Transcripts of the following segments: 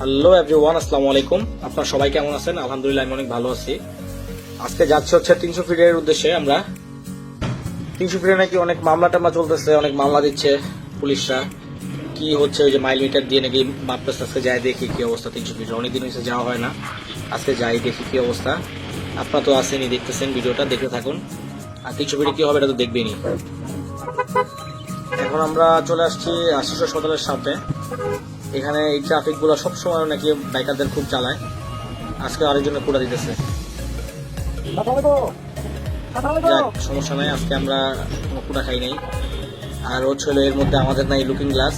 Hello everyone, আসসালামু আলাইকুম। আপনারা সবাই কেমন আছেন? আলহামদুলিল্লাহ আমি অনেক ভালো আছি। আজকে যাচ্ছে হচ্ছে 300 ফিটের উদ্দেশ্যে। আমরা 300 ফিটে নাকি অনেক মামলা টামলা চলতেছে, অনেক মামলা দিচ্ছে পুলিশরা। কি হচ্ছে ওই যে মাইল মিটার দিয়ে নাকি মাপতেছে। আজকে যাই দেখি কি অবস্থা 300 ফিটের। অনেকদিন হয়েছে যাওয়া হয় না, আজকে যাই দেখি কি অবস্থা। আপনারা তো আসেনই, দেখতেছেন, ভিডিওটা দেখতে থাকুন। আর 300 ফিটে কি হবে এটা তো দেখবেনই। এখন আমরা চলে আসছি আশিস হাসপাতালের সামনে। এখানে এই ট্রাফিক গুলো সবসময় নাকি বাইকারদের খুব চালায়। আজকে আরেকজনের কুড়া দিতেছে। সমস্যা নাই, আজকে আমরা কোনো কুড়া খাই নাই। আর হচ্ছে এর মধ্যে আমাদের নাই লুকিং গ্লাস।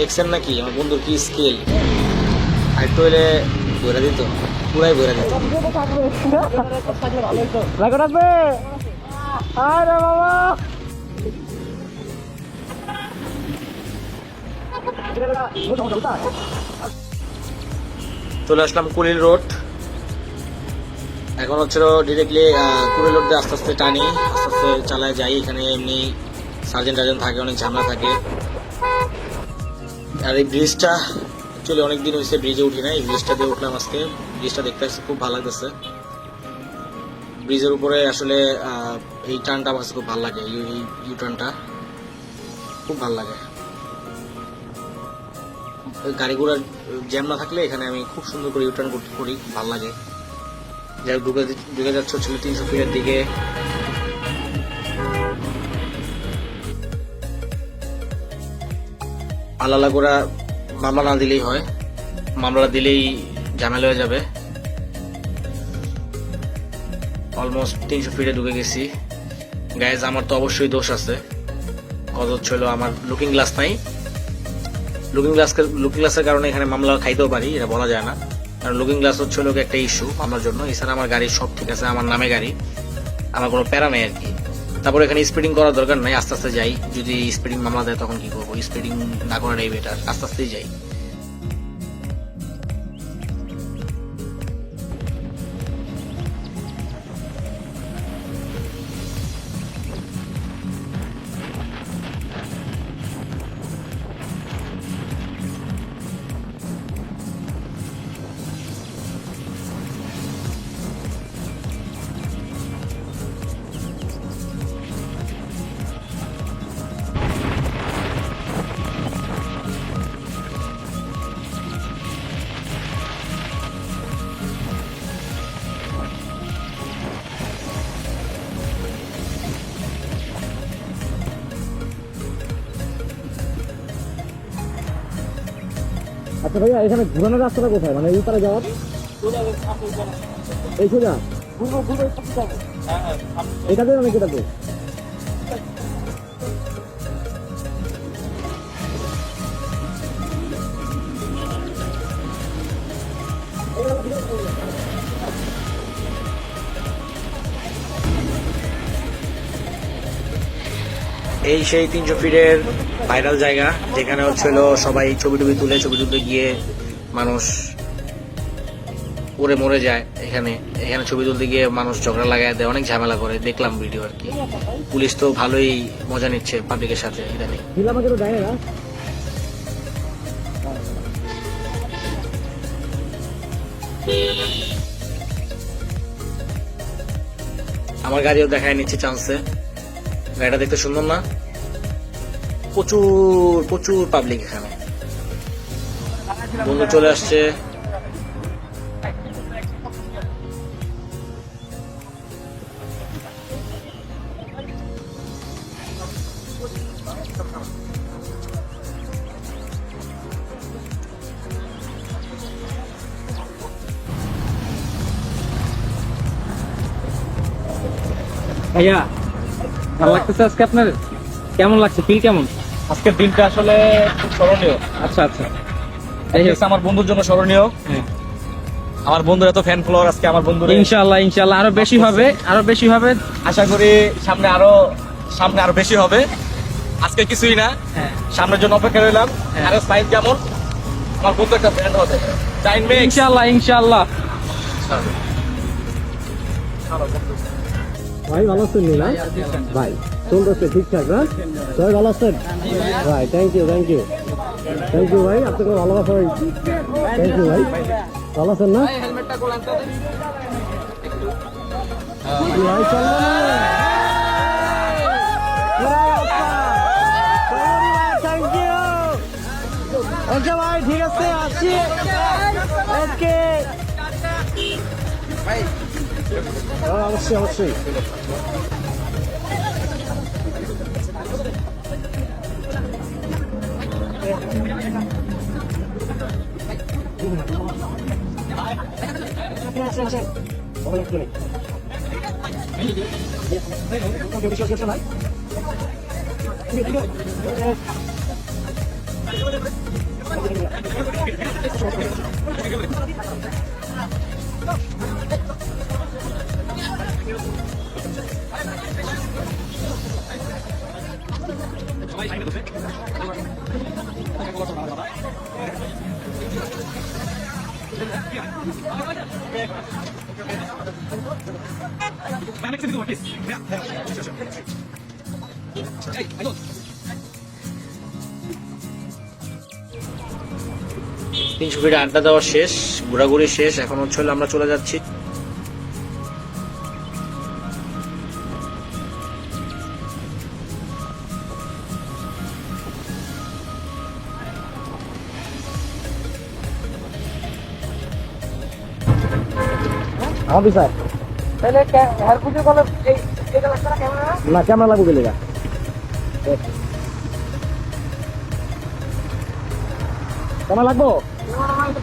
দেখছেন নাকি আমার বন্ধুর কি স্কিল? আর টয়লে বইরা দিত, পুরাই বইরা দিত। চলে আসলাম কুড়িল রোড। এখন হচ্ছে ডিরেক্টলি কুড়িল রোড দিয়ে আস্তে আস্তে টানি, আস্তে আস্তে চালায় যাই। এখানে এমনি সার্জেন্ট টার্জেন্ট থাকে, অনেক ঝামেলা থাকে। আর এই ব্রিজটা অ্যাকচুয়ালি অনেকদিন হয়েছে ব্রিজে উঠি না, এই ব্রিজটা দিয়ে উঠলাম আজকে। ব্রিজটা দেখতে আসছে, খুব ভালো লাগতেছে। ব্রিজের উপরে আসলে এই টার্নটা আমার খুব ভালো লাগে, এই ইউ টার্নটা খুব ভালো লাগে। গাড়ি ঘোড়ার জ্যাম না থাকলে এখানে আমি খুব সুন্দর করে ইউটার্ন করতে করি, ভালো লাগে। যাই ঢুকে যাচ্ছে হচ্ছিল 300 ফিটের দিকে। আলালা করে মামলা না দিলেই হয়, মামলা দিলেই ঝামেলা হয়ে যাবে। অলমোস্ট 300 ফিটে ঢুকে গেছি। গাইজ আমার তো অবশ্যই দোষ আছে। কত হচ্ছিল আমার লুকিং গ্লাস নাই। লুকিং গ্লাসের কারণে এখানে মামলা খাইতেও পারি, এটা বলা যায় না। কারণ লুকিং গ্লাস হচ্ছে লোক একটা ইস্যু আমার জন্য। এছাড়া আমার গাড়ি সব ঠিক আছে, আমার নামে গাড়ি, আমার কোনো প্যারা নেই আর কি। তারপর এখানে স্পিডিং করার দরকার নাই, আস্তে আস্তে যাই। যদি স্পিডিং মামলা দেয় তখন কি করবো? স্পিডিং না করাটাই বেটার, আস্তে আস্তেই যাই। আচ্ছা ভাইয়া, এখানে ঘুরানোর রাস্তাটা কোথায়? মানে এই পারে যাওয়ার এই সোজা এটাতে অনেক এটাতে এই সেই 300 ফিটের ভাইরাল জায়গা, যেখানে হচ্ছিল সবাই ছবি তুলতে গিয়ে মানুষ উড়ে মরে যায়। এখানে ছবি তুলতে গিয়ে মানুষ ঝগড়া লাগায় দেয়, অনেক ঝামেলা করে। দেখলাম ভিডিও আর কি। পুলিশ তো ভালোই মজা নিচ্ছে পাবলিকের সাথে ইদানিং। আমার গাড়িও দেখায় নিচ্ছে চান্সে। গাড়িটা দেখতে সুন্দর না? প্রচুর পাবলিক এখানে। বন্ধু চলে আসছে। ভাইয়া ভালো লাগতেছে আজকে আপনার? কেমন লাগছে, ফিল কেমন? আজকের দিনটা আসলে খুব স্মরণীয়। আচ্ছা আচ্ছা, আমার বন্ধুর জন্য স্মরণীয়। হ্যাঁ। আমার বন্ধুর এত ফ্যান ফলোয়ার, আজকে আমার বন্ধুর ইনশাআল্লাহ ইনশাআল্লাহ আরো বেশি হবে, আরো বেশি হবে। আশা করি সামনে আরো বেশি হবে। আজকে কিছুই না, হ্যাঁ সামনের জন্য অপেক্ষা রইলাম। হ্যাঁ। আরে সাইড যেমন আমার বন্ধু একটা ফ্যান হবে, টাইম মেক্স। ইনশাআল্লাহ ইনশাআল্লাহ। ভাই ভালো আছেন না? ভাই চলতেছে ঠিকঠাক না? সবাই ভালো আছেন? ভাই thank you thank you thank you ভাই, আপনাকে ভালোবাসা ভাই। থ্যাংক ইউ ভাই, ভালো আছেন না? ভাই চলো থ্যাংক ইউ। ওকে ভাই ঠিক আছে, আসছি। ওকে অবশ্যই অবশ্যই। তিনশো ফিটে আড্ডা দেওয়া শেষ, ঘোরাঘুরি শেষ। এখন হচ্ছে হলো আমরা চলে যাচ্ছি আমাদের স্যার তাহলে হেয়ারপুটের বলে এই রাস্তাটা কেমন না? না ক্যামেরা লাগবে গেলে ক্যামেরা লাগবো।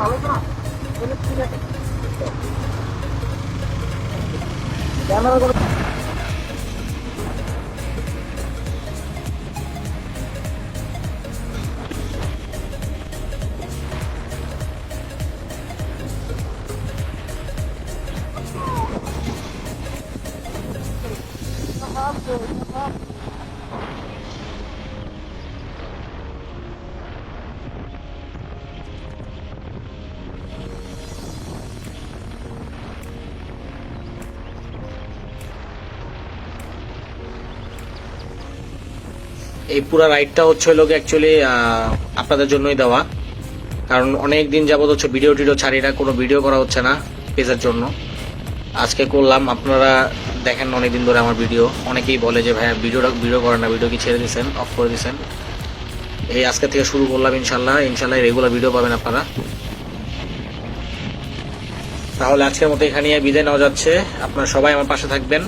ভালো তো না? ক্যামেরা করে এই পুরো রাইডটা হচ্ছে হলো অ্যাকচুয়ালি আপনাদের জন্যই দেওয়া। কারণ অনেক দিন যাবত হচ্ছে ভিডিও টিডিও ছাড়ি না, কোনো ভিডিও করা হচ্ছে না পেজের জন্য। আজকে করলাম, আপনারা দেখেন অনেকদিন ধরে আমার ভিডিও। অনেকেই বলে যে ভাইয়া ভিডিও করেন না, ভিডিও কি ছেড়ে দিয়েছেন, অফ করে দিয়েছেন। এই আজকে থেকে শুরু করলাম, ইনশাল্লাহ রেগুলার ভিডিও পাবেন আপনারা। তাহলে আজকের মতো এখানে বিদায় নেওয়া যাচ্ছে। আপনারা সবাই আমার পাশে থাকবেন,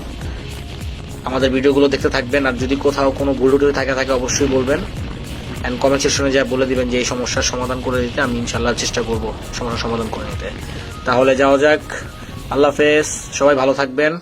আমাদের ভিডিওগুলো দেখতে থাকবেন। আর যদি কোথাও কোনো ভুল টুটি থাকে অবশ্যই বলবেন, অ্যান্ড কমেন্ট সেকশনে যা বলে দিবেন যে এই সমস্যার সমাধান করে দিতে। আমি ইনশাল্লাহ চেষ্টা করব সমস্যার সমাধান করে নিতে। তাহলে যাওয়া যাক। আল্লাহ হাফেজ, সবাই ভালো থাকবেন।